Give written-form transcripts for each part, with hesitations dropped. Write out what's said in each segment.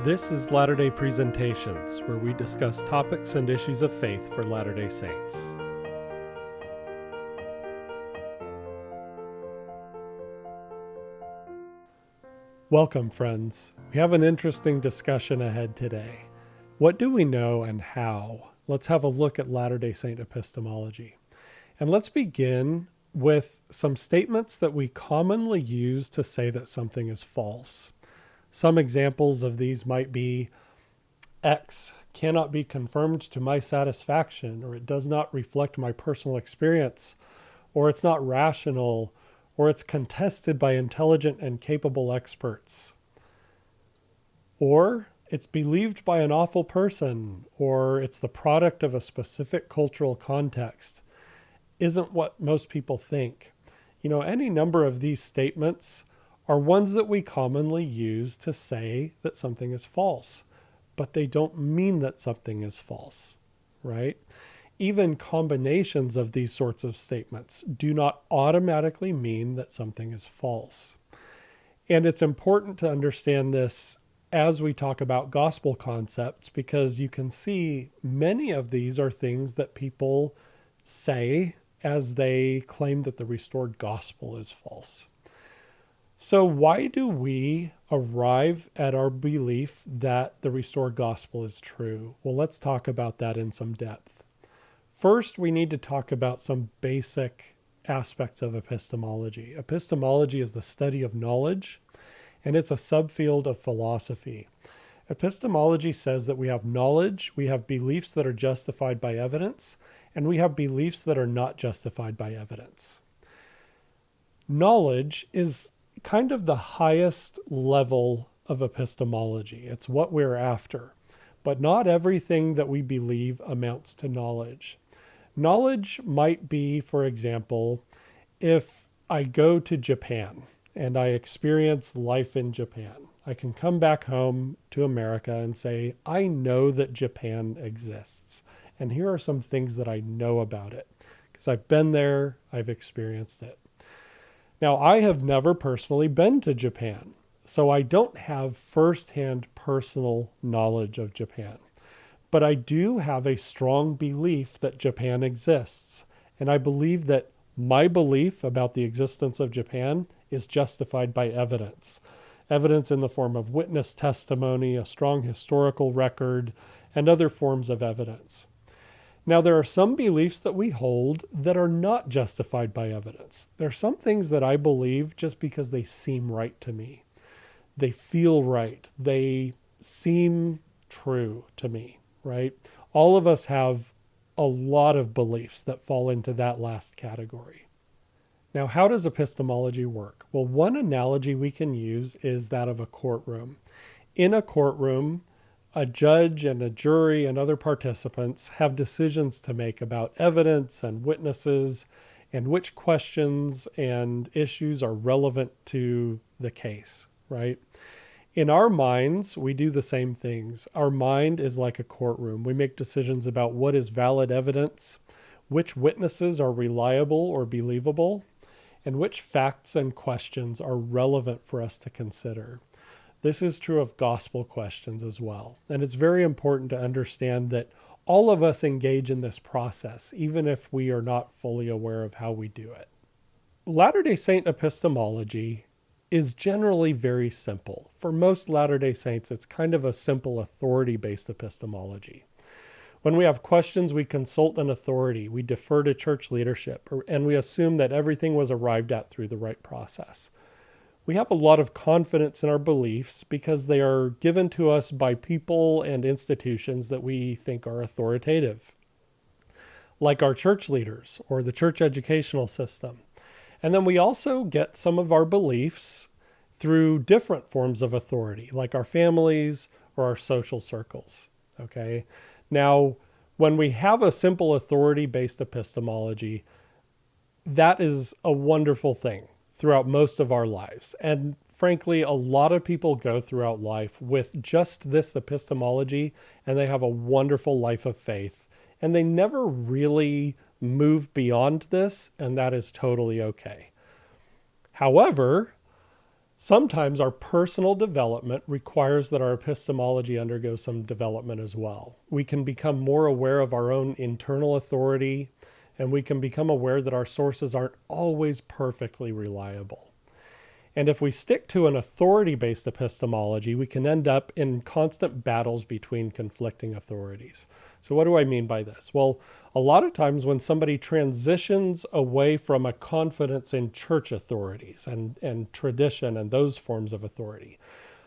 This is Latter-day Presentations, where we discuss topics and issues of faith for Latter-day Saints. Welcome, friends. We have an interesting discussion ahead today. What do we know and how? Let's have a look at Latter-day Saint epistemology. And let's begin with some statements that we commonly use to say that something is false. Some examples of these might be X cannot be confirmed to my satisfaction, or it does not reflect my personal experience, or it's not rational, or it's contested by intelligent and capable experts, or it's believed by an awful person, or it's the product of a specific cultural context, isn't what most people think. Any number of these statements are ones that we commonly use to say that something is false, but they don't mean that something is false, right? Even combinations of these sorts of statements do not automatically mean that something is false. And it's important to understand this as we talk about gospel concepts, because you can see many of these are things that people say as they claim that the restored gospel is false. So why do we arrive at our belief that the restored gospel is true? Well, let's talk about that in some depth. First, we need to talk about some basic aspects of epistemology. Epistemology is the study of knowledge, and it's a subfield of philosophy. Epistemology says that we have knowledge, we have beliefs that are justified by evidence, and we have beliefs that are not justified by evidence. Knowledge is kind of the highest level of epistemology. It's what we're after. But not everything that we believe amounts to knowledge. Knowledge might be, for example, if I go to Japan and I experience life in Japan, I can come back home to America and say, I know that Japan exists. And here are some things that I know about it. Because I've been there, I've experienced it. Now, I have never personally been to Japan, so I don't have firsthand personal knowledge of Japan. But I do have a strong belief that Japan exists, and I believe that my belief about the existence of Japan is justified by evidence. Evidence in the form of witness testimony, a strong historical record, and other forms of evidence. Now, there are some beliefs that we hold that are not justified by evidence. There are some things that I believe just because they seem right to me. They feel right. They seem true to me, right? All of us have a lot of beliefs that fall into that last category. Now, how does epistemology work? Well, one analogy we can use is that of a courtroom. In a courtroom, a judge and a jury and other participants have decisions to make about evidence and witnesses and which questions and issues are relevant to the case, right? In our minds, we do the same things. Our mind is like a courtroom. We make decisions about what is valid evidence, which witnesses are reliable or believable, and which facts and questions are relevant for us to consider. This is true of gospel questions as well. And it's very important to understand that all of us engage in this process, even if we are not fully aware of how we do it. Latter-day Saint epistemology is generally very simple. For most Latter-day Saints, it's kind of a simple authority-based epistemology. When we have questions, we consult an authority, we defer to church leadership, and we assume that everything was arrived at through the right process. We have a lot of confidence in our beliefs because they are given to us by people and institutions that we think are authoritative, like our church leaders or the church educational system. And then we also get some of our beliefs through different forms of authority, like our families or our social circles. Okay. Now, when we have a simple authority-based epistemology, that is a wonderful thing throughout most of our lives. And frankly, a lot of people go throughout life with just this epistemology, and they have a wonderful life of faith. And they never really move beyond this, and that is totally okay. However, Sometimes our personal development requires that our epistemology undergo some development as well. We can become more aware of our own internal authority, and we can become aware that our sources aren't always perfectly reliable. And if we stick to an authority-based epistemology, we can end up in constant battles between conflicting authorities. So what do I mean by this? Well, a lot of times when somebody transitions away from a confidence in church authorities and tradition and those forms of authority,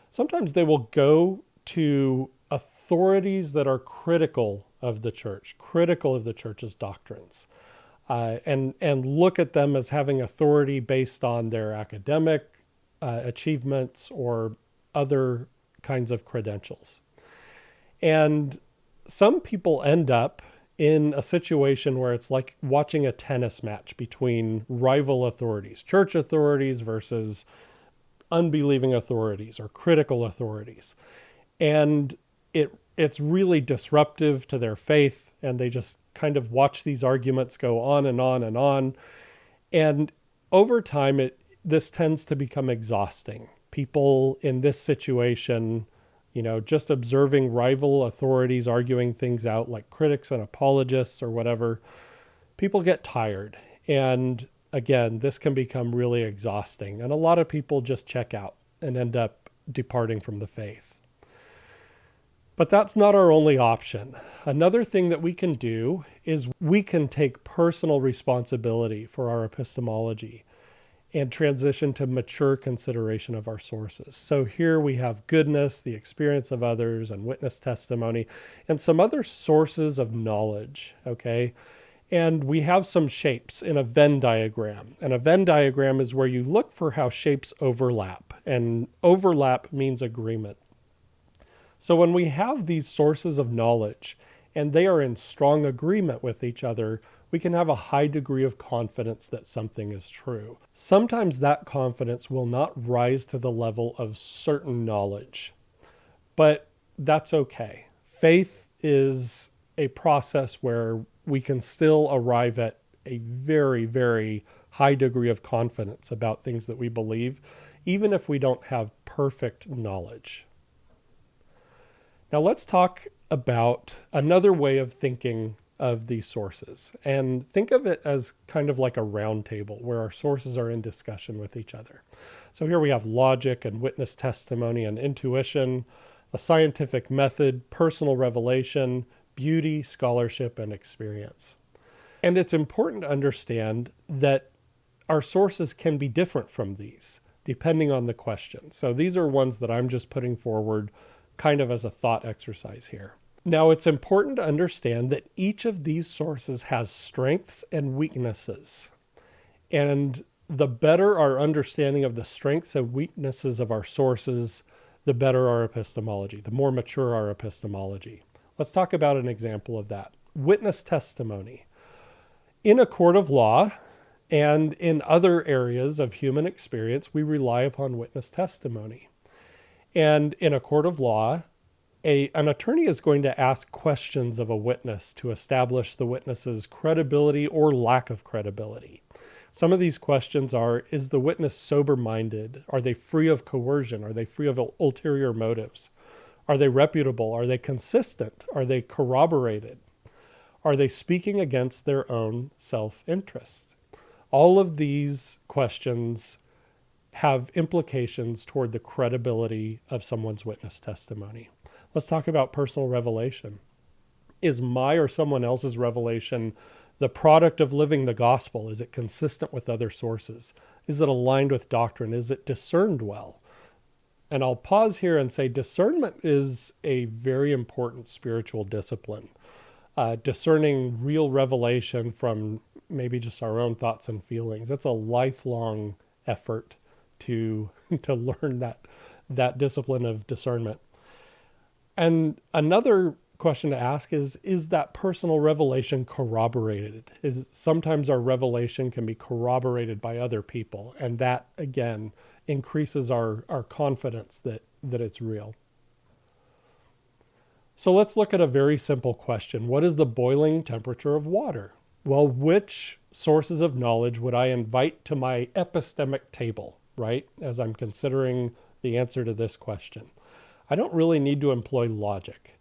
sometimes they will go to authorities that are critical of the church, critical of the church's doctrines, and look at them as having authority based on their academic achievements or other kinds of credentials. And some people end up in a situation where it's like watching a tennis match between rival authorities, church authorities versus unbelieving authorities or critical authorities. And it's really disruptive to their faith, and they just kind of watch these arguments go on and on and on. And over time, this tends to become exhausting. People in this situation, just observing rival authorities arguing things out like critics and apologists or whatever, people get tired. And again, this can become really exhausting. And a lot of people just check out and end up departing from the faith. But that's not our only option. Another thing that we can do is we can take personal responsibility for our epistemology and transition to mature consideration of our sources. So here we have goodness, the experience of others, and witness testimony, and some other sources of knowledge, okay? And we have some shapes in a Venn diagram. And a Venn diagram is where you look for how shapes overlap, and overlap means agreement. So when we have these sources of knowledge, and they are in strong agreement with each other, we can have a high degree of confidence that something is true. Sometimes that confidence will not rise to the level of certain knowledge, but that's okay. Faith is a process where we can still arrive at a very, very high degree of confidence about things that we believe, even if we don't have perfect knowledge. Now let's talk about another way of thinking of these sources, and think of it as kind of like a round table where our sources are in discussion with each other. So here we have logic and witness testimony and intuition, a scientific method, personal revelation, beauty, scholarship, and experience. And it's important to understand that our sources can be different from these depending on the question. So these are ones that I'm just putting forward kind of as a thought exercise here. Now, it's important to understand that each of these sources has strengths and weaknesses. And the better our understanding of the strengths and weaknesses of our sources, the better our epistemology, the more mature our epistemology. Let's talk about an example of that. Witness testimony. In a court of law and in other areas of human experience, we rely upon witness testimony. And in a court of law, an attorney is going to ask questions of a witness to establish the witness's credibility or lack of credibility. Some of these questions are, is the witness sober-minded? Are they free of coercion? Are they free of ulterior motives? Are they reputable? Are they consistent? Are they corroborated? Are they speaking against their own self-interest? All of these questions have implications toward the credibility of someone's witness testimony. Let's talk about personal revelation. Is my or someone else's revelation the product of living the gospel? Is it consistent with other sources? Is it aligned with doctrine? Is it discerned well? And I'll pause here and say discernment is a very important spiritual discipline. Discerning real revelation from maybe just our own thoughts and feelings. That's a lifelong effort to learn that discipline of discernment. And another question to ask is that personal revelation corroborated? Sometimes our revelation can be corroborated by other people, and that, again, increases our confidence that it's real. So let's look at a very simple question. What is the boiling temperature of water? Well, which sources of knowledge would I invite to my epistemic table? right? As I'm considering the answer to this question. I don't really need to employ logic.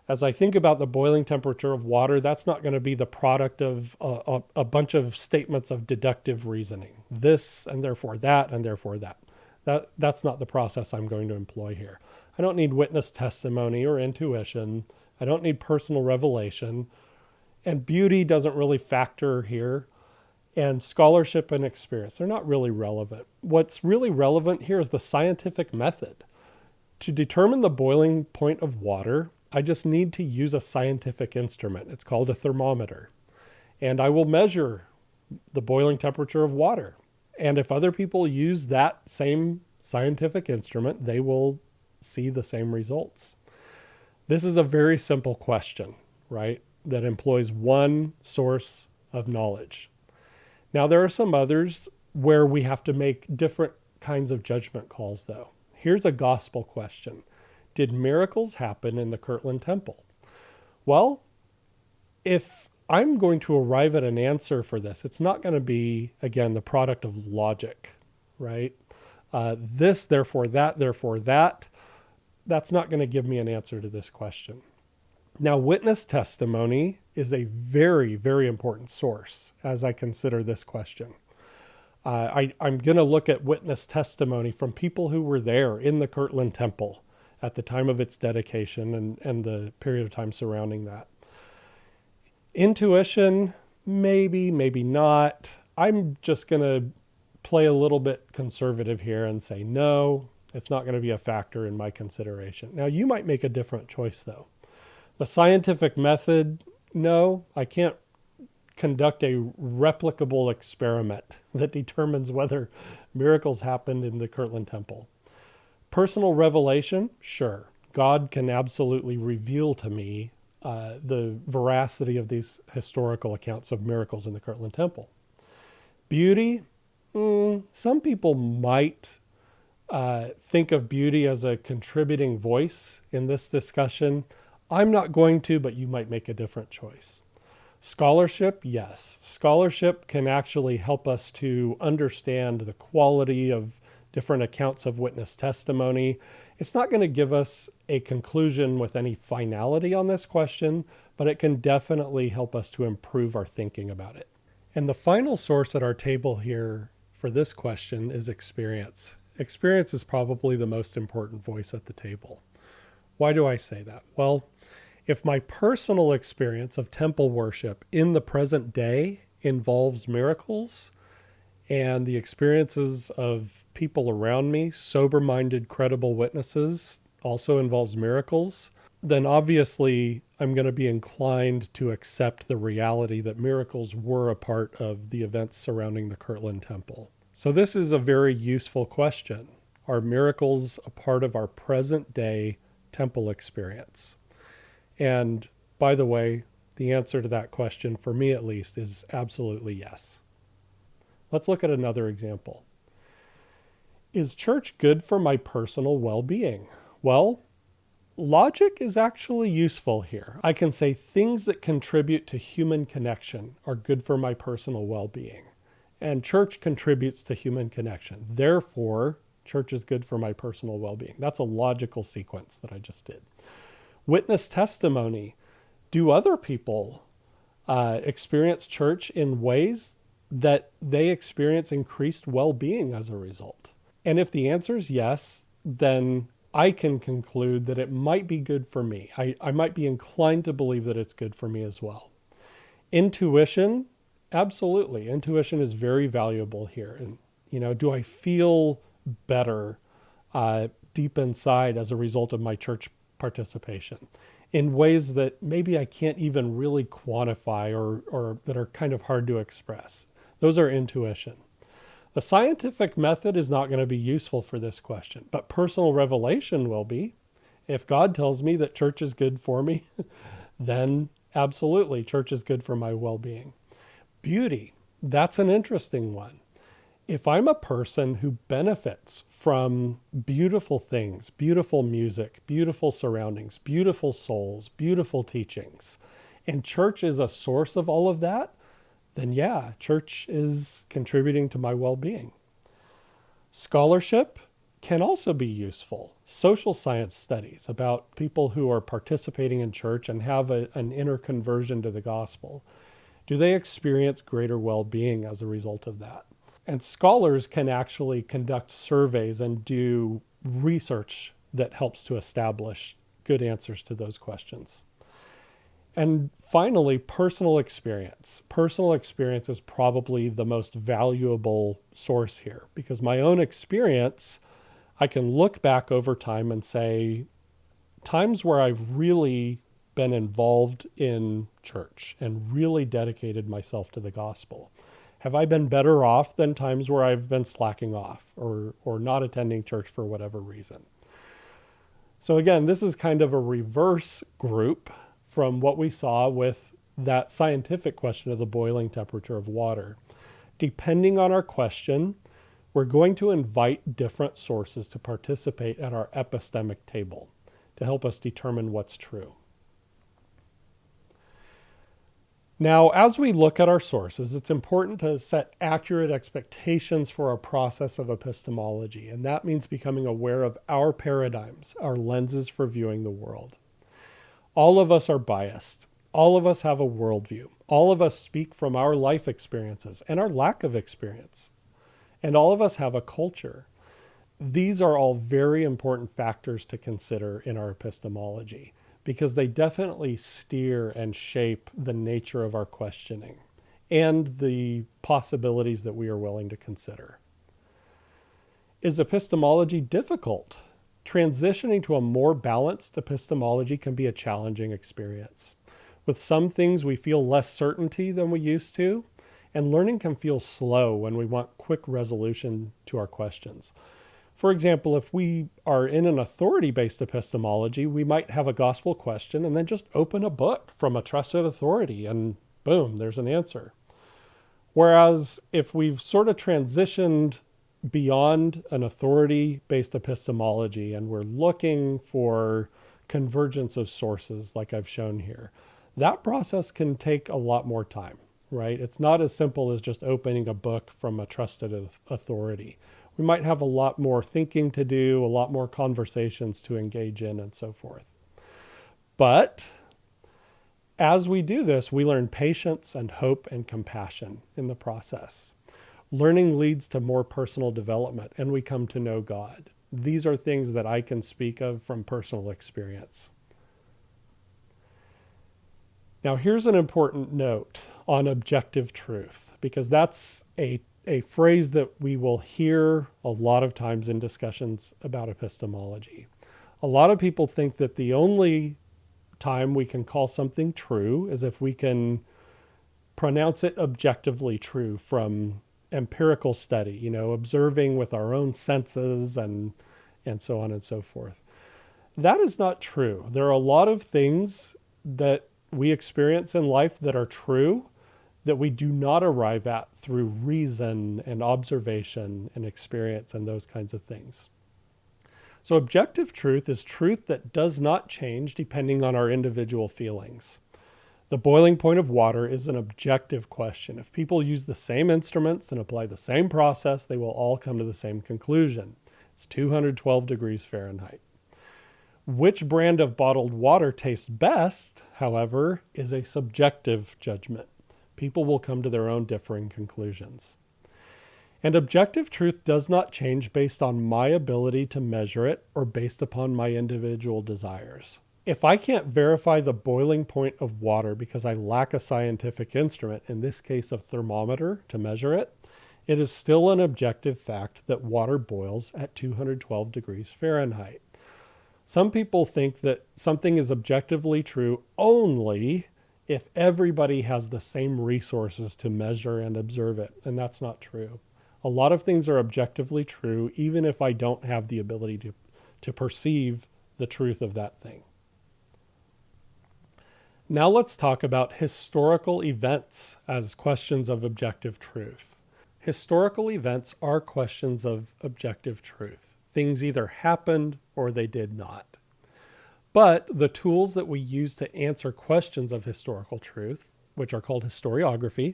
As I think about the boiling temperature of water, that's not going to be the product of a bunch of statements of deductive reasoning. This and therefore that and therefore that. That's not the process I'm going to employ here. I don't need witness testimony or intuition. I don't need personal revelation. And beauty doesn't really factor here. And scholarship and experience, they're not really relevant. What's really relevant here is the scientific method. To determine the boiling point of water, I just need to use a scientific instrument. It's called a thermometer. And I will measure the boiling temperature of water. And if other people use that same scientific instrument, they will see the same results. This is a very simple question, right? That employs one source of knowledge. Now, there are some others where we have to make different kinds of judgment calls, though. Here's a gospel question. Did miracles happen in the Kirtland Temple? Well, if I'm going to arrive at an answer for this, it's not going to be, again, the product of logic, right? This, therefore that, therefore that. That's not going to give me an answer to this question. Now, witness testimony is a very, very important source as I consider this question. I'm going to look at witness testimony from people who were there in the Kirtland Temple at the time of its dedication and the period of time surrounding that. Intuition, maybe, maybe not. I'm just going to play a little bit conservative here and say, no, it's not going to be a factor in my consideration. Now, you might make a different choice, though. The scientific method, no, I can't conduct a replicable experiment that determines whether miracles happened in the Kirtland Temple. Personal revelation, sure. God can absolutely reveal to me the veracity of these historical accounts of miracles in the Kirtland Temple. Beauty, some people might think of beauty as a contributing voice in this discussion. I'm not going to, but you might make a different choice. Scholarship, yes. Scholarship can actually help us to understand the quality of different accounts of witness testimony. It's not going to give us a conclusion with any finality on this question, but it can definitely help us to improve our thinking about it. And the final source at our table here for this question is experience. Experience is probably the most important voice at the table. Why do I say that? Well, if my personal experience of temple worship in the present day involves miracles, and the experiences of people around me, sober-minded, credible witnesses, also involves miracles, then obviously I'm going to be inclined to accept the reality that miracles were a part of the events surrounding the Kirtland Temple. So this is a very useful question. Are miracles a part of our present day temple experience? And by the way, the answer to that question, for me at least, is absolutely yes. Let's look at another example. Is church good for my personal well-being? Well, logic is actually useful here. I can say things that contribute to human connection are good for my personal well-being. And church contributes to human connection. Therefore, church is good for my personal well-being. That's a logical sequence that I just did. Witness testimony. Do other people experience church in ways that they experience increased well-being as a result? And if the answer is yes, then I can conclude that it might be good for me. I might be inclined to believe that it's good for me as well. Intuition, absolutely. Intuition is very valuable here. And, do I feel better deep inside as a result of my church participation in ways that maybe I can't even really quantify or that are kind of hard to express? Those are intuition. The scientific method is not going to be useful for this question, but personal revelation will be. If God tells me that church is good for me, then absolutely, church is good for my well-being. Beauty, that's an interesting one. If I'm a person who benefits from beautiful things, beautiful music, beautiful surroundings, beautiful souls, beautiful teachings, and church is a source of all of that, then yeah, church is contributing to my well-being. Scholarship can also be useful. Social science studies about people who are participating in church and have an inner conversion to the gospel. Do they experience greater well-being as a result of that? And scholars can actually conduct surveys and do research that helps to establish good answers to those questions. And finally, personal experience. Personal experience is probably the most valuable source here, because my own experience, I can look back over time and say, times where I've really been involved in church and really dedicated myself to the gospel. Have I been better off than times where I've been slacking off or not attending church for whatever reason? So again, this is kind of a reverse group from what we saw with that scientific question of the boiling temperature of water. Depending on our question, we're going to invite different sources to participate at our epistemic table to help us determine what's true. Now, as we look at our sources, it's important to set accurate expectations for our process of epistemology, and that means becoming aware of our paradigms, our lenses for viewing the world. All of us are biased. All of us have a worldview. All of us speak from our life experiences and our lack of experience. And all of us have a culture. These are all very important factors to consider in our epistemology, because they definitely steer and shape the nature of our questioning and the possibilities that we are willing to consider. Is epistemology difficult? Transitioning to a more balanced epistemology can be a challenging experience. With some things, we feel less certainty than we used to, and learning can feel slow when we want quick resolution to our questions. For example, if we are in an authority-based epistemology, we might have a gospel question and then just open a book from a trusted authority and boom, there's an answer. Whereas if we've sort of transitioned beyond an authority-based epistemology and we're looking for convergence of sources like I've shown here, that process can take a lot more time, right? It's not as simple as just opening a book from a trusted authority. We might have a lot more thinking to do, a lot more conversations to engage in, and so forth. But as we do this, we learn patience and hope and compassion in the process. Learning leads to more personal development, and we come to know God. These are things that I can speak of from personal experience. Now, here's an important note on objective truth, because that's a phrase that we will hear a lot of times in discussions about epistemology. A lot of people think that the only time we can call something true is if we can pronounce it objectively true from empirical study, observing with our own senses and so on and so forth. That is not true. There are a lot of things that we experience in life that are true that we do not arrive at through reason and observation and experience and those kinds of things. So objective truth is truth that does not change depending on our individual feelings. The boiling point of water is an objective question. If people use the same instruments and apply the same process, they will all come to the same conclusion. It's 212 degrees Fahrenheit. Which brand of bottled water tastes best, however, is a subjective judgment. People will come to their own differing conclusions. And objective truth does not change based on my ability to measure it or based upon my individual desires. If I can't verify the boiling point of water because I lack a scientific instrument, in this case a thermometer, to measure it, it is still an objective fact that water boils at 212 degrees Fahrenheit. Some people think that something is objectively true only if everybody has the same resources to measure and observe it, and that's not true. A lot of things are objectively true even if I don't have the ability to perceive the truth of that thing. Now let's talk about historical events as questions of objective truth. Historical events are questions of objective truth. Things either happened or they did not. But the tools that we use to answer questions of historical truth, which are called historiography,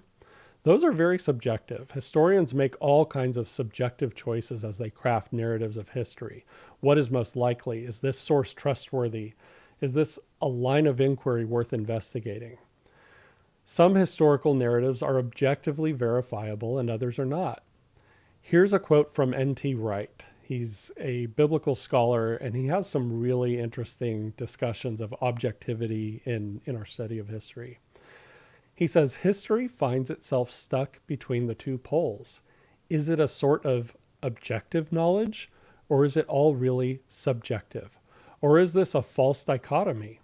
Those are very subjective. Historians make all kinds of subjective choices as they craft narratives of history. What is most likely? Is this source trustworthy? Is this a line of inquiry worth investigating? Some historical narratives are objectively verifiable and others are not. Here's a quote from N.T. Wright. He's a biblical scholar and he has some really interesting discussions of objectivity in our study of history. He says, history finds itself stuck between the two poles. Is it a sort of objective knowledge, or is it all really subjective? Or is this a false dichotomy?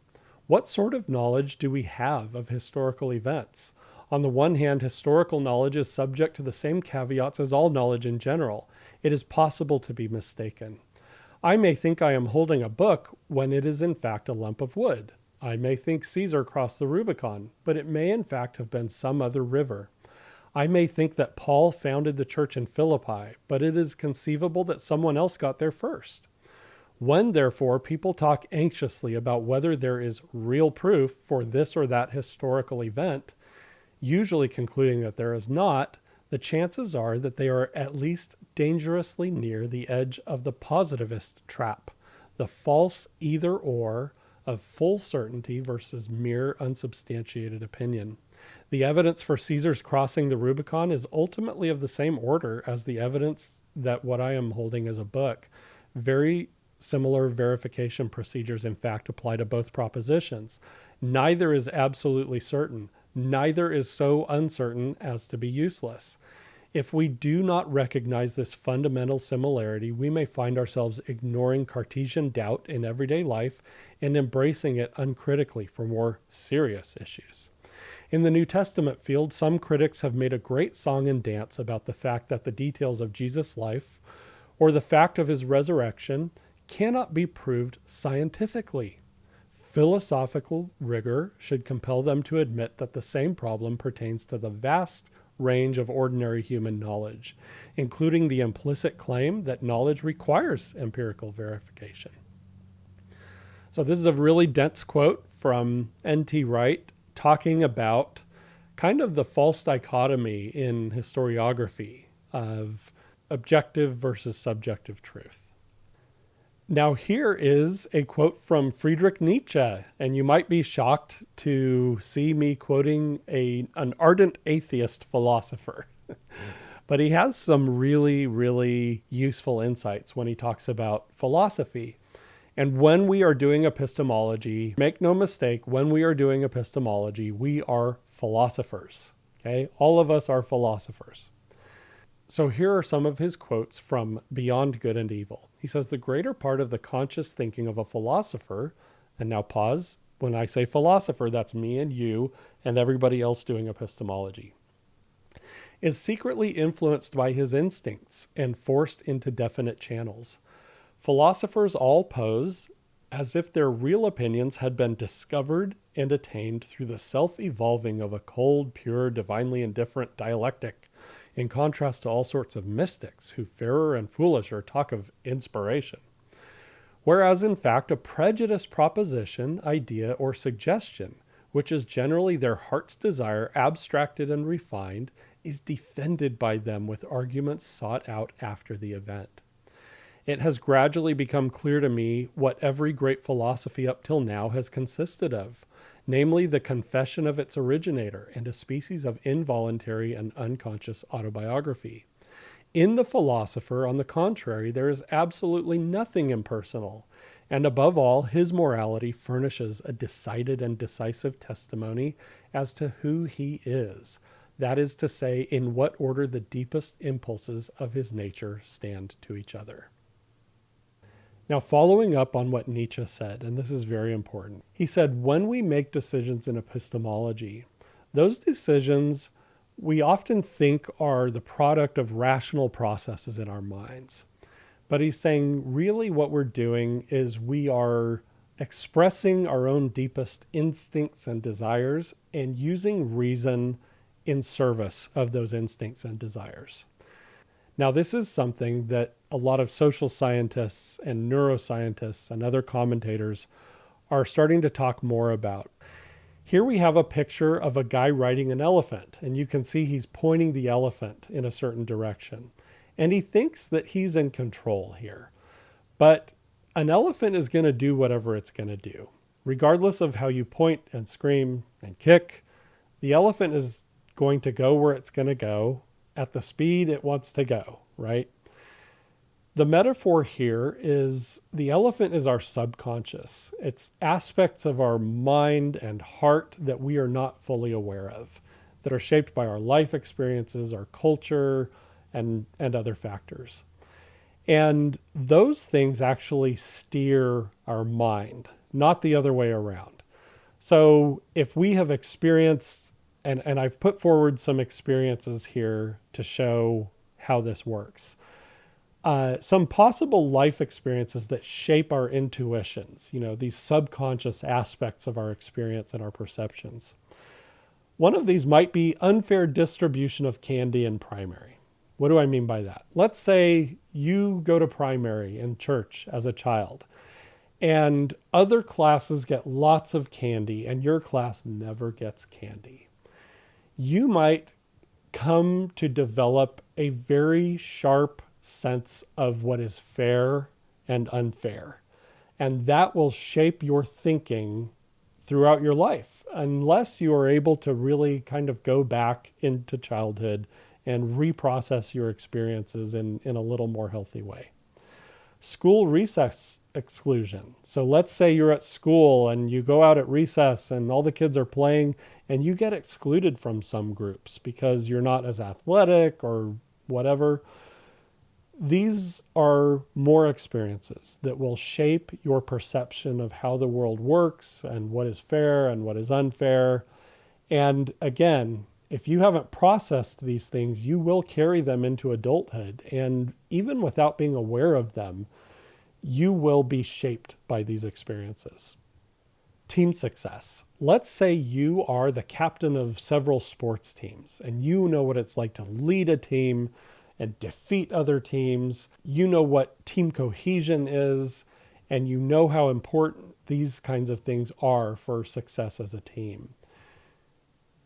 What sort of knowledge do we have of historical events? On the one hand, historical knowledge is subject to the same caveats as all knowledge in general. It is possible to be mistaken. I may think I am holding a book when it is in fact a lump of wood. I may think Caesar crossed the Rubicon, but it may in fact have been some other river. I may think that Paul founded the church in Philippi, but it is conceivable that someone else got there first. When, therefore, people talk anxiously about whether there is real proof for this or that historical event, usually concluding that there is not, the chances are that they are at least dangerously near the edge of the positivist trap, the false either-or of full certainty versus mere unsubstantiated opinion. The evidence for Caesar's crossing the Rubicon is ultimately of the same order as the evidence that what I am holding is a book. Very similar verification procedures, in fact, apply to both propositions. Neither is absolutely certain. Neither is so uncertain as to be useless. If we do not recognize this fundamental similarity, we may find ourselves ignoring Cartesian doubt in everyday life and embracing it uncritically for more serious issues. In the New Testament field, some critics have made a great song and dance about the fact that the details of Jesus' life or the fact of his resurrection cannot be proved scientifically. Philosophical rigor should compel them to admit that the same problem pertains to the vast range of ordinary human knowledge, including the implicit claim that knowledge requires empirical verification. So this is a really dense quote from N.T. Wright talking about kind of the false dichotomy in historiography of objective versus subjective truth. Now here is a quote from Friedrich Nietzsche, and you might be shocked to see me quoting an ardent atheist philosopher. But he has some really, really useful insights when he talks about philosophy. And when we are doing epistemology, make no mistake, when we are doing epistemology, we are philosophers. Okay? All of us are philosophers. So here are some of his quotes from Beyond Good and Evil. He says, the greater part of the conscious thinking of a philosopher, and now pause, when I say philosopher, that's me and you and everybody else doing epistemology, is secretly influenced by his instincts and forced into definite channels. Philosophers all pose as if their real opinions had been discovered and attained through the self-evolving of a cold, pure, divinely indifferent dialectic, in contrast to all sorts of mystics who, fairer and foolisher, talk of inspiration. Whereas, in fact, a prejudiced proposition, idea, or suggestion, which is generally their heart's desire, abstracted and refined, is defended by them with arguments sought out after the event. It has gradually become clear to me what every great philosophy up till now has consisted of, namely the confession of its originator and a species of involuntary and unconscious autobiography. In the philosopher, on the contrary, there is absolutely nothing impersonal, and above all, his morality furnishes a decided and decisive testimony as to who he is. That is to say, in what order the deepest impulses of his nature stand to each other. Now, following up on what Nietzsche said, and this is very important, he said, when we make decisions in epistemology, those decisions we often think are the product of rational processes in our minds. But he's saying really what we're doing is we are expressing our own deepest instincts and desires and using reason in service of those instincts and desires. Now, this is something that a lot of social scientists and neuroscientists and other commentators are starting to talk more about. Here we have a picture of a guy riding an elephant, and you can see he's pointing the elephant in a certain direction. And he thinks that he's in control here. But an elephant is going to do whatever it's going to do. Regardless of how you point and scream and kick, the elephant is going to go where it's going to go at the speed it wants to go, right? The metaphor here is the elephant is our subconscious. It's aspects of our mind and heart that we are not fully aware of, that are shaped by our life experiences, our culture, and other factors. And those things actually steer our mind, not the other way around. So if we have experienced, and I've put forward some experiences here to show how this works. Some possible life experiences that shape our intuitions, these subconscious aspects of our experience and our perceptions. One of these might be unfair distribution of candy in primary. What do I mean by that? Let's say you go to primary in church as a child, and other classes get lots of candy, and your class never gets candy. You might come to develop a very sharp sense of what is fair and unfair. And that will shape your thinking throughout your life, unless you are able to really kind of go back into childhood and reprocess your experiences in a little more healthy way. School recess exclusion. So let's say you're at school and you go out at recess and all the kids are playing and you get excluded from some groups because you're not as athletic or whatever. These are more experiences that will shape your perception of how the world works and what is fair and what is unfair. And again, if you haven't processed these things, you will carry them into adulthood. And even without being aware of them, you will be shaped by these experiences. Team success. Let's say you are the captain of several sports teams and you know what it's like to lead a team and defeat other teams. You know what team cohesion is, and you know how important these kinds of things are for success as a team.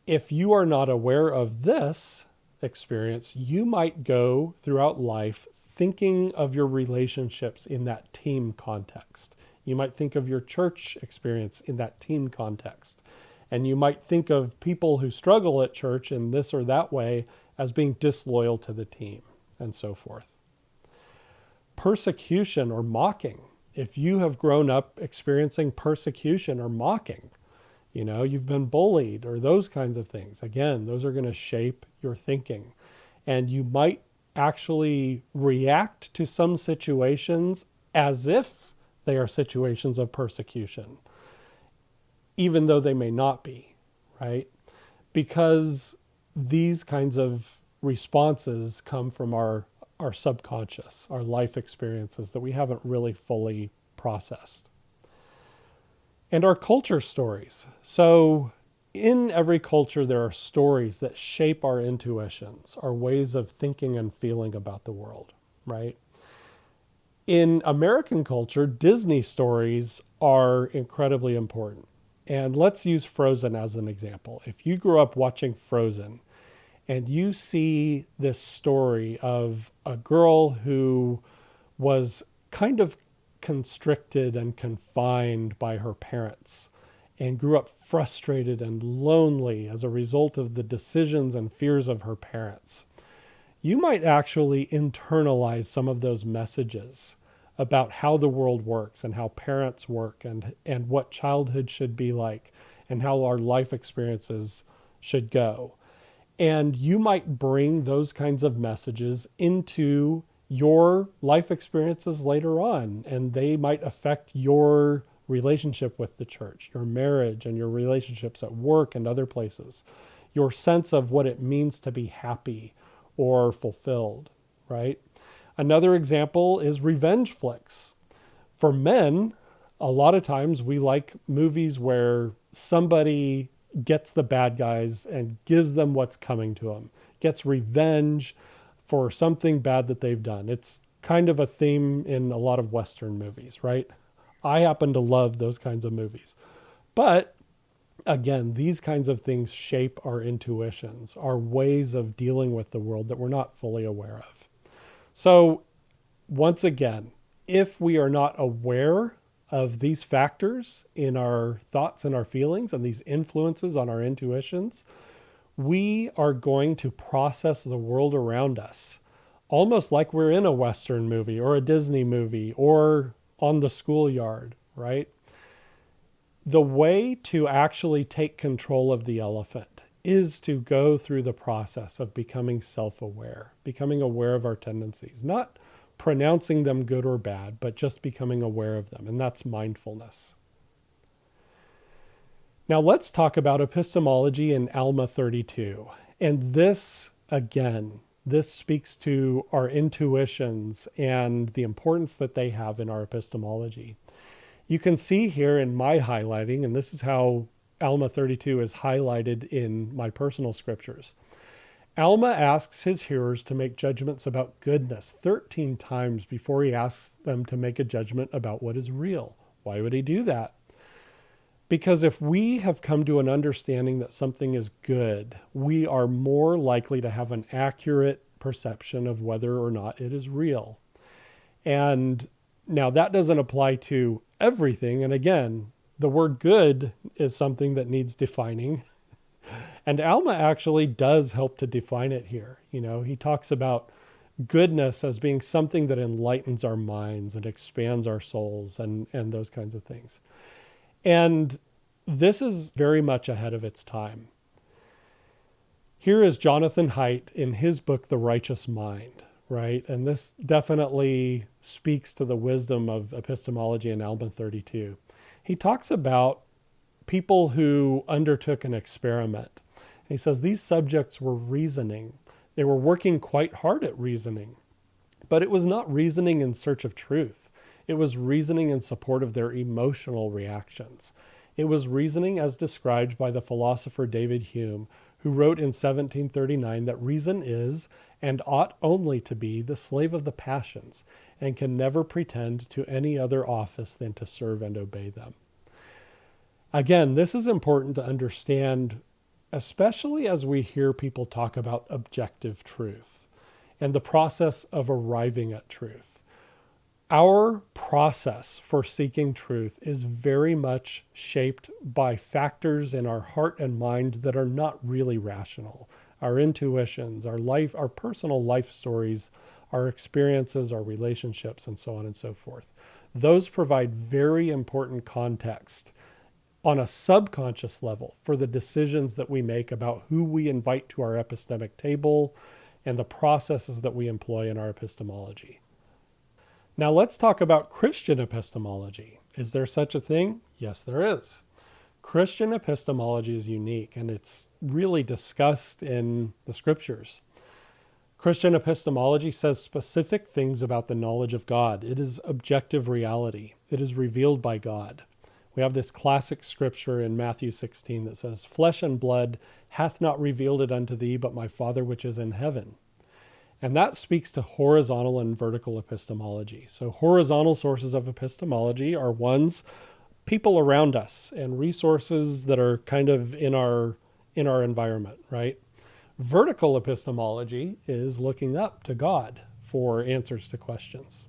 If you are not aware of this experience, you might go throughout life thinking of your relationships in that team context. You might think of your church experience in that team context. And you might think of people who struggle at church in this or that way as being disloyal to the team, and so forth. Persecution or mocking. If you have grown up experiencing persecution or mocking, you've been bullied or those kinds of things. Again, those are going to shape your thinking. And you might actually react to some situations as if they are situations of persecution, even though they may not be, right? Because these kinds of responses come from our subconscious, our life experiences that we haven't really fully processed. And our culture stories. So in every culture, there are stories that shape our intuitions, our ways of thinking and feeling about the world, right? In American culture, Disney stories are incredibly important. And let's use Frozen as an example. If you grew up watching Frozen and you see this story of a girl who was kind of constricted and confined by her parents and grew up frustrated and lonely as a result of the decisions and fears of her parents, you might actually internalize some of those messages about how the world works and how parents work and what childhood should be like and how our life experiences should go. And you might bring those kinds of messages into your life experiences later on, and they might affect your relationship with the church, your marriage and your relationships at work and other places, your sense of what it means to be happy or fulfilled, right? Another example is revenge flicks. For men, a lot of times we like movies where somebody gets the bad guys and gives them what's coming to them, gets revenge for something bad that they've done. It's kind of a theme in a lot of Western movies, right? I happen to love those kinds of movies. But Again, these kinds of things shape our intuitions, our ways of dealing with the world that we're not fully aware of. So, once again, if we are not aware of these factors in our thoughts and our feelings and these influences on our intuitions, we are going to process the world around us almost like we're in a Western movie or a Disney movie or on the schoolyard, right? The way to actually take control of the elephant is to go through the process of becoming self-aware, becoming aware of our tendencies, not pronouncing them good or bad, but just becoming aware of them. And that's mindfulness. Now let's talk about epistemology in Alma 32. And this, again, this speaks to our intuitions and the importance that they have in our epistemology. You can see here in my highlighting, and this is how Alma 32 is highlighted in my personal scriptures. Alma asks his hearers to make judgments about goodness 13 times before he asks them to make a judgment about what is real. Why would he do that? Because if we have come to an understanding that something is good, we are more likely to have an accurate perception of whether or not it is real. And now that doesn't apply to everything. And again, the word good is something that needs defining. And Alma actually does help to define it here. You know, he talks about goodness as being something that enlightens our minds and expands our souls and those kinds of things. And this is very much ahead of its time. Here is Jonathan Haidt in his book, The Righteous Mind, right? And this definitely speaks to the wisdom of epistemology in Alma 32. He talks about people who undertook an experiment. He says these subjects were reasoning. They were working quite hard at reasoning, but it was not reasoning in search of truth. It was reasoning in support of their emotional reactions. It was reasoning as described by the philosopher David Hume, who wrote in 1739 that reason is, and ought only to be, the slave of the passions, and can never pretend to any other office than to serve and obey them. Again, this is important to understand, especially as we hear people talk about objective truth and the process of arriving at truth. Our process for seeking truth is very much shaped by factors in our heart and mind that are not really rational. Our intuitions, our life, our personal life stories, our experiences, our relationships, and so on and so forth. Those provide very important context on a subconscious level for the decisions that we make about who we invite to our epistemic table and the processes that we employ in our epistemology. Now let's talk about Christian epistemology. Is there such a thing? Yes, there is. Christian epistemology is unique, and it's really discussed in the scriptures. Christian epistemology says specific things about the knowledge of God. It is objective reality. It is revealed by God. We have this classic scripture in Matthew 16 that says, "Flesh and blood hath not revealed it unto thee, but my Father which is in heaven." And that speaks to horizontal and vertical epistemology. So horizontal sources of epistemology are ones, people around us and resources that are kind of in our environment, right? Vertical epistemology is looking up to God for answers to questions.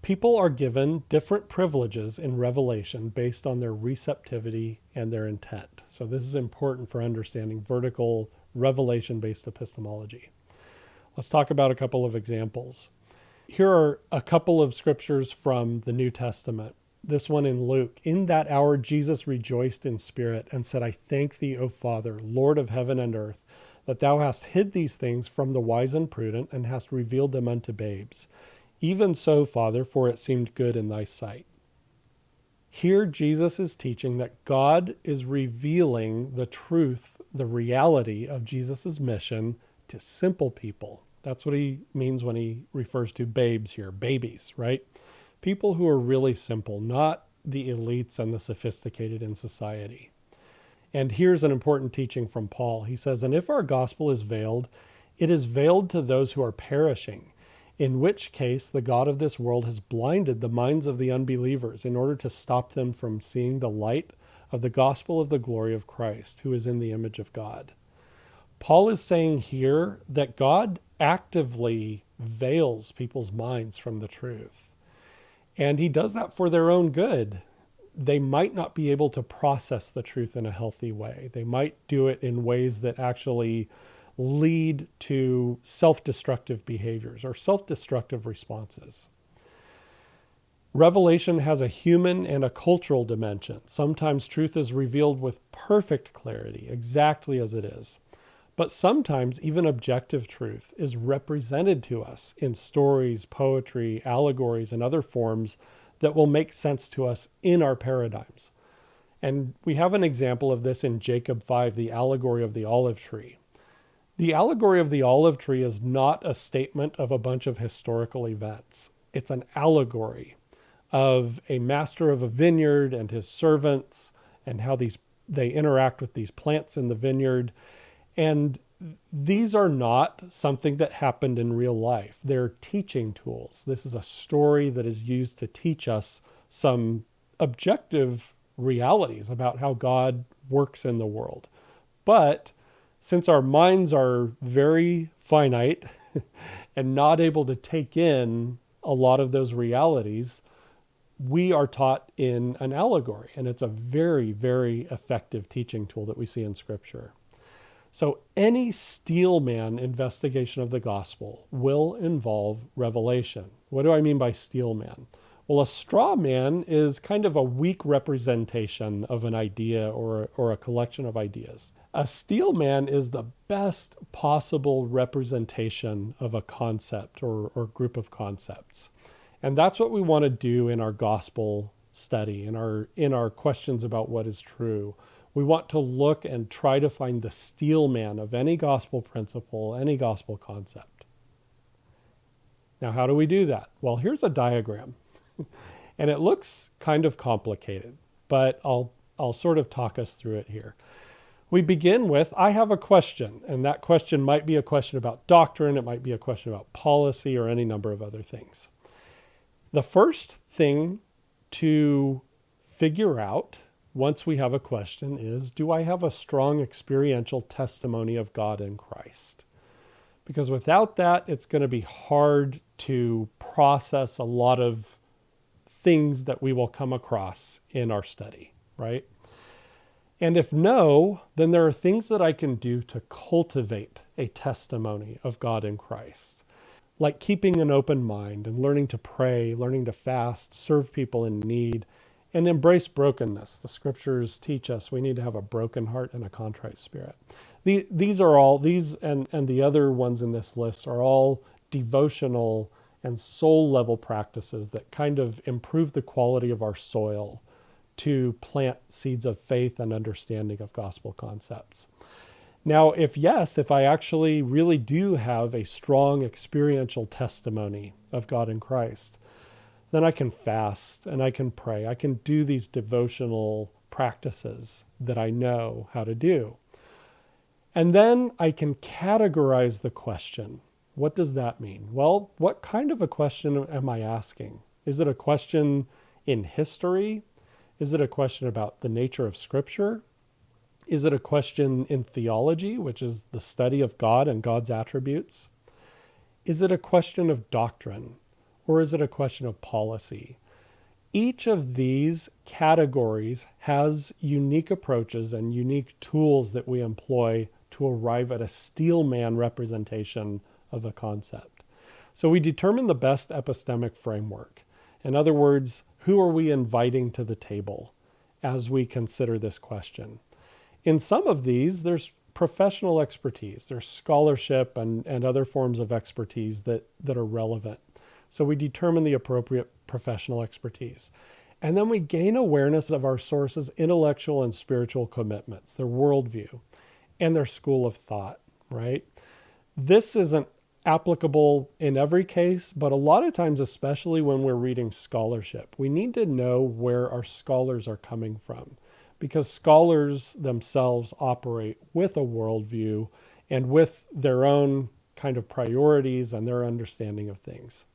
People are given different privileges in Revelation based on their receptivity and their intent. So this is important for understanding vertical revelation-based epistemology. Let's talk about a couple of examples. Here are a couple of scriptures from the New Testament. This one in Luke. "In that hour Jesus rejoiced in spirit and said, I thank thee, O Father, Lord of heaven and earth, that thou hast hid these things from the wise and prudent and hast revealed them unto babes. Even so, Father, for it seemed good in thy sight." Here Jesus is teaching that God is revealing the truth, the reality of Jesus' mission to simple people. That's what he means when he refers to babes here, babies, right? People who are really simple, not the elites and the sophisticated in society. And here's an important teaching from Paul. He says, "And if our gospel is veiled, it is veiled to those who are perishing, in which case the God of this world has blinded the minds of the unbelievers in order to stop them from seeing the light of the gospel of the glory of Christ, who is in the image of God. Paul is saying here that God actively veils people's minds from the truth. And he does that for their own good. They might not be able to process the truth in a healthy way. They might do it in ways that actually lead to self-destructive behaviors or self-destructive responses. Revelation has a human and a cultural dimension. Sometimes truth is revealed with perfect clarity, exactly as it is. But sometimes even objective truth is represented to us in stories, poetry, allegories, and other forms that will make sense to us in our paradigms. And we have an example of this in Jacob 5, the allegory of the olive tree. The allegory of the olive tree is not a statement of a bunch of historical events. It's an allegory of a master of a vineyard and his servants and how they interact with these plants in the vineyard. And these are not something that happened in real life. They're teaching tools. This is a story that is used to teach us some objective realities about how God works in the world. But since our minds are very finite and not able to take in a lot of those realities, we are taught in an allegory. And it's a very, very effective teaching tool that we see in Scripture. So any steelman investigation of the gospel will involve revelation. What do I mean by steelman? Well, a straw man is kind of a weak representation of an idea or a collection of ideas. A steelman is the best possible representation of a concept or group of concepts. And that's what we want to do in our gospel study, in our questions about what is true. We want to look and try to find the steelman of any gospel principle, any gospel concept. Now, how do we do that? Well, here's a diagram. And it looks kind of complicated, but I'll sort of talk us through it here. We begin with, I have a question, and that question might be a question about doctrine, it might be a question about policy, or any number of other things. The first thing to figure out once we have a question is, do I have a strong experiential testimony of God in Christ? Because without that, it's going to be hard to process a lot of things that we will come across in our study, right? And if no, then there are things that I can do to cultivate a testimony of God in Christ, like keeping an open mind and learning to pray, learning to fast, serve people in need, and embrace brokenness. The scriptures teach us we need to have a broken heart and a contrite spirit. These and the other ones in this list are all devotional and soul level practices that kind of improve the quality of our soil to plant seeds of faith and understanding of gospel concepts. Now, if I actually really do have a strong experiential testimony of God in Christ, then I can fast and I can pray. I can do these devotional practices that I know how to do. And then I can categorize the question. What does that mean? Well, what kind of a question am I asking? Is it a question in history? Is it a question about the nature of Scripture? Is it a question in theology, which is the study of God and God's attributes? Is it a question of doctrine? Or is it a question of policy? Each of these categories has unique approaches and unique tools that we employ to arrive at a steelman representation of a concept. So we determine the best epistemic framework. In other words, who are we inviting to the table as we consider this question? In some of these, there's professional expertise, there's scholarship and other forms of expertise that are relevant. So we determine the appropriate professional expertise. And then we gain awareness of our sources' intellectual and spiritual commitments, their worldview, and their school of thought, right? This isn't applicable in every case, but a lot of times, especially when we're reading scholarship, we need to know where our scholars are coming from, because scholars themselves operate with a worldview and with their own kind of priorities and their understanding of things.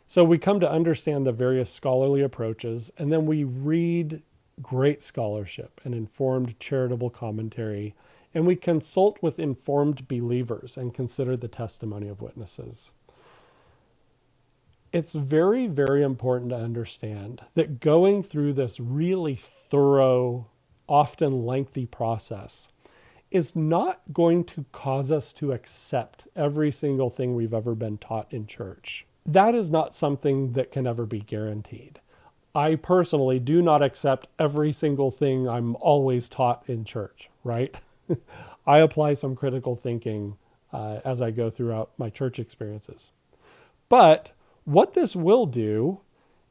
So we come to understand the various scholarly approaches, and then we read great scholarship and informed charitable commentary, and we consult with informed believers and consider the testimony of witnesses. It's very, very important to understand that going through this really thorough, often lengthy process is not going to cause us to accept every single thing we've ever been taught in church. That is not something that can ever be guaranteed. I personally do not accept every single thing I'm always taught in church, right? I apply some critical thinking as I go throughout my church experiences. But what this will do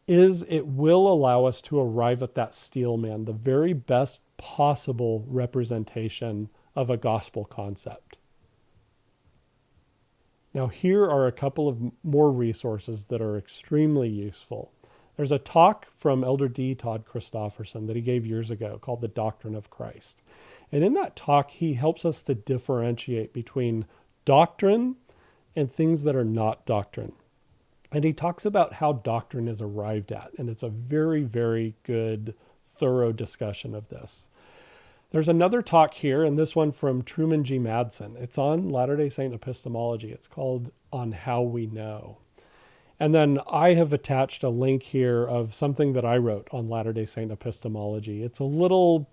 is it will allow us to arrive at that steel man, the very best possible representation of a gospel concept. Now, here are a couple of more resources that are extremely useful. There's a talk from Elder D. Todd Christofferson that he gave years ago called The Doctrine of Christ. And in that talk, he helps us to differentiate between doctrine and things that are not doctrine. And he talks about how doctrine is arrived at. And it's a very, very good, thorough discussion of this. There's another talk here, and this one from Truman G. Madsen. It's on Latter-day Saint Epistemology. It's called On How We Know. And then I have attached a link here of something that I wrote on Latter-day Saint Epistemology. It's a little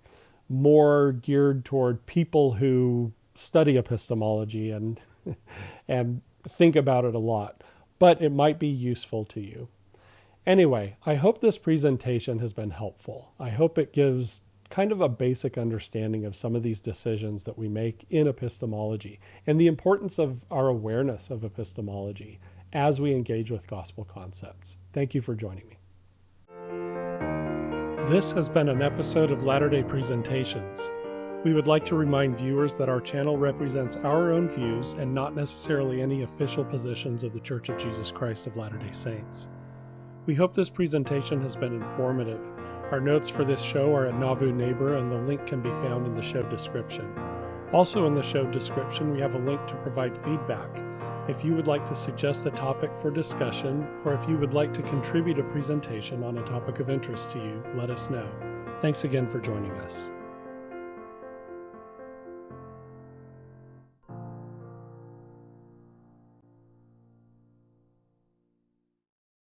more geared toward people who study epistemology and think about it a lot, but it might be useful to you. Anyway, I hope this presentation has been helpful. I hope it gives kind of a basic understanding of some of these decisions that we make in epistemology and the importance of our awareness of epistemology as we engage with gospel concepts. Thank you for joining me. This has been an episode of Latter-day Presentations. We would like to remind viewers that our channel represents our own views and not necessarily any official positions of the Church of Jesus Christ of Latter-day Saints. We hope this presentation has been informative. Our notes for this show are at Nauvoo Neighbor, and the link can be found in the show description. Also in the show description, we have a link to provide feedback. If you would like to suggest a topic for discussion, or if you would like to contribute a presentation on a topic of interest to you, let us know. Thanks again for joining us.